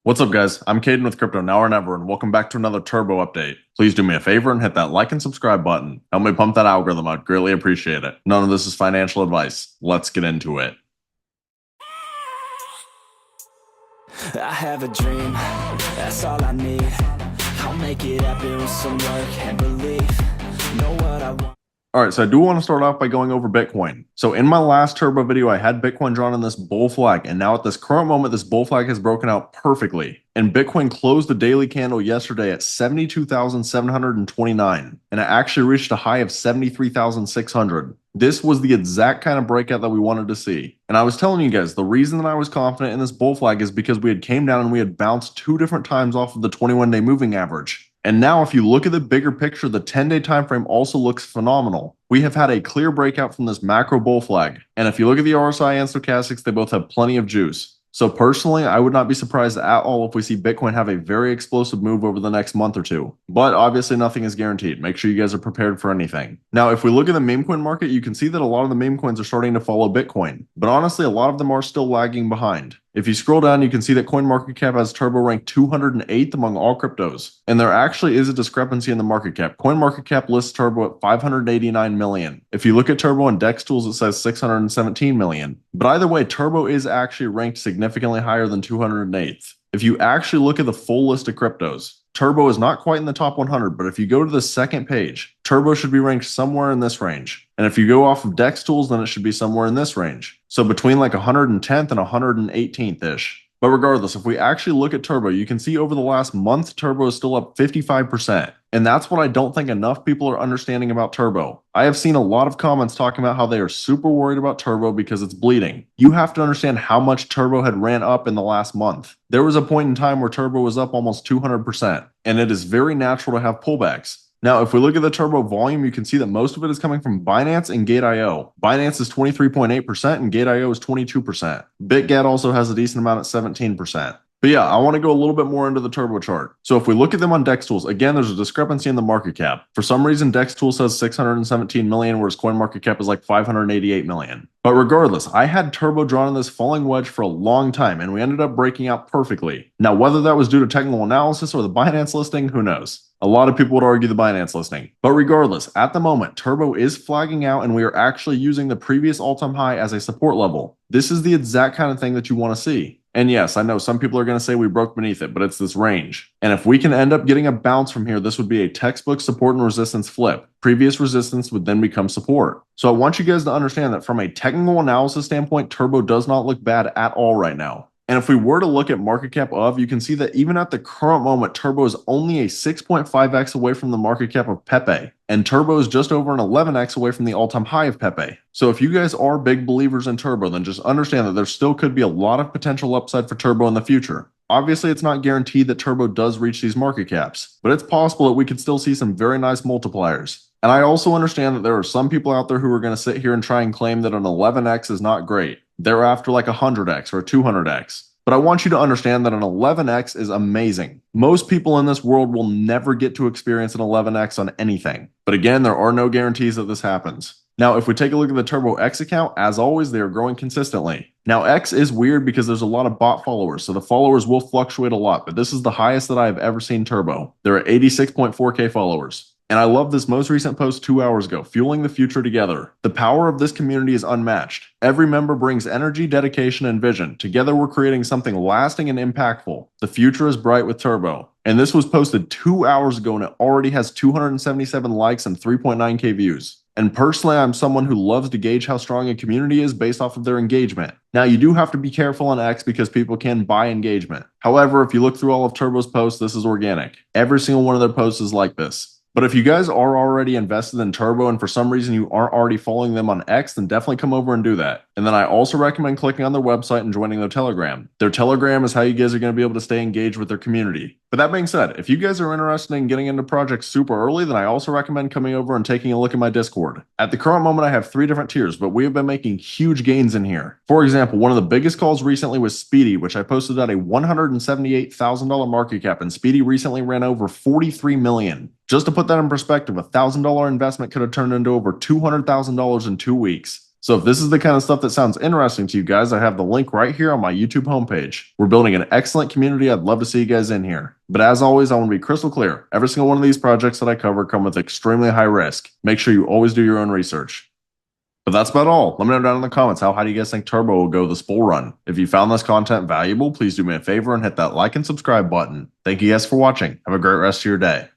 What's up, guys? I'm Caden with Crypto Now or Never, and welcome back to another Turbo update. Please do me a favor and hit that like and subscribe button. Help me pump that algorithm. I'd greatly appreciate it. None of this is financial advice. Let's get into it. I have a dream, that's all I need. I'll make it happen with some work and belief. Know what I want. Alright, so I do want to start off by going over Bitcoin. So in my last Turbo video, I had Bitcoin drawn in this bull flag, and now at this current moment, this bull flag has broken out perfectly. And Bitcoin closed the daily candle yesterday at 72,729, and it actually reached a high of 73,600. This was the exact kind of breakout that we wanted to see. And I was telling you guys, the reason that I was confident in this bull flag is because we had came down and we had bounced 2 different times off of the 21-day moving average. And now if you look at the bigger picture, the 10-day time frame also looks phenomenal. We have had a clear breakout from this macro bull flag. And if you look at the RSI and stochastics, they both have plenty of juice. So personally, I would not be surprised at all if we see Bitcoin have a very explosive move over the next month or two. But obviously nothing is guaranteed. Make sure you guys are prepared for anything. Now, if we look at the meme coin market, you can see that a lot of the meme coins are starting to follow Bitcoin. But honestly, a lot of them are still lagging behind. If you scroll down, you can see that CoinMarketCap has Turbo ranked 208th among all cryptos. And there actually is a discrepancy in the market cap. CoinMarketCap lists Turbo at 589 million. If you look at Turbo and DEX tools, it says 617 million. But either way, Turbo is actually ranked significantly higher than 208th. If you actually look at the full list of cryptos, Turbo is not quite in the top 100, but if you go to the second page, Turbo should be ranked somewhere in this range. And if you go off of DEX tools, then it should be somewhere in this range. So between like 110th and 118th-ish. But regardless, if we actually look at Turbo, you can see over the last month, Turbo is still up 55%. And that's what I don't think enough people are understanding about Turbo. I have seen a lot of comments talking about how they are super worried about Turbo because it's bleeding. You have to understand how much Turbo had ran up in the last month. There was a point in time where Turbo was up almost 200%. And it is very natural to have pullbacks. Now, if we look at the Turbo volume, you can see that most of it is coming from Binance and Gate.io. Binance is 23.8% and Gate.io is 22%. Bitget also has a decent amount at 17%. But yeah, I want to go a little bit more into the Turbo chart. So if we look at them on DEX tools, again, there's a discrepancy in the market cap. For some reason, DEX tool says 617 million, whereas CoinMarketCap is like 588 million. But regardless, I had Turbo drawn in this falling wedge for a long time, and we ended up breaking out perfectly. Now, whether that was due to technical analysis or the Binance listing, who knows? A lot of people would argue the Binance listing. But regardless, at the moment, Turbo is flagging out and we are actually using the previous all-time high as a support level. This is the exact kind of thing that you want to see. And yes, I know some people are going to say we broke beneath it, but it's this range. And if we can end up getting a bounce from here, this would be a textbook support and resistance flip. Previous resistance would then become support. So I want you guys to understand that from a technical analysis standpoint, Turbo does not look bad at all right now. And if we were to look at market cap of, you can see that even at the current moment, Turbo is only a 6.5x away from the market cap of Pepe. And Turbo is just over an 11x away from the all-time high of Pepe. So if you guys are big believers in Turbo, then just understand that there still could be a lot of potential upside for Turbo in the future. Obviously, it's not guaranteed that Turbo does reach these market caps, but it's possible that we could still see some very nice multipliers. And I also understand that there are some people out there who are going to sit here and try and claim that an 11x is not great. They're after like a 100x or a 200x. But I want you to understand that an 11x is amazing. Most people in this world will never get to experience an 11x on anything. But again, there are no guarantees that this happens. Now, if we take a look at the Turbo X account, as always, they are growing consistently. Now, X is weird because there's a lot of bot followers, so the followers will fluctuate a lot, but this is the highest that I have ever seen Turbo. They're at 86.4K followers. And I love this most recent post 2 hours ago, fueling the future together. The power of this community is unmatched. Every member brings energy, dedication, and vision. Together, we're creating something lasting and impactful. The future is bright with Turbo. And this was posted 2 hours ago and it already has 277 likes and 3.9K views. And personally, I'm someone who loves to gauge how strong a community is based off of their engagement. Now, you do have to be careful on X because people can buy engagement. However, if you look through all of Turbo's posts, this is organic. Every single one of their posts is like this. But if you guys are already invested in Turbo and for some reason you aren't already following them on X, then definitely come over and do that. And then I also recommend clicking on their website and joining their Telegram. Their Telegram is how you guys are going to be able to stay engaged with their community. But that being said, if you guys are interested in getting into projects super early, then I also recommend coming over and taking a look at my Discord. At the current moment, I have 3 different tiers, but we have been making huge gains in here. For example, one of the biggest calls recently was Speedy, which I posted at a $178,000 market cap, and Speedy recently ran over 43 million. Just to put that in perspective, a $1,000 investment could have turned into over $200,000 in 2 weeks. So if this is the kind of stuff that sounds interesting to you guys, I have the link right here on my YouTube homepage. We're building an excellent community. I'd love to see you guys in here. But as always, I want to be crystal clear. Every single one of these projects that I cover come with extremely high risk. Make sure you always do your own research. But that's about all. Let me know down in the comments how high do you guys think Turbo will go this bull run. If you found this content valuable, please do me a favor and hit that like and subscribe button. Thank you guys for watching. Have a great rest of your day.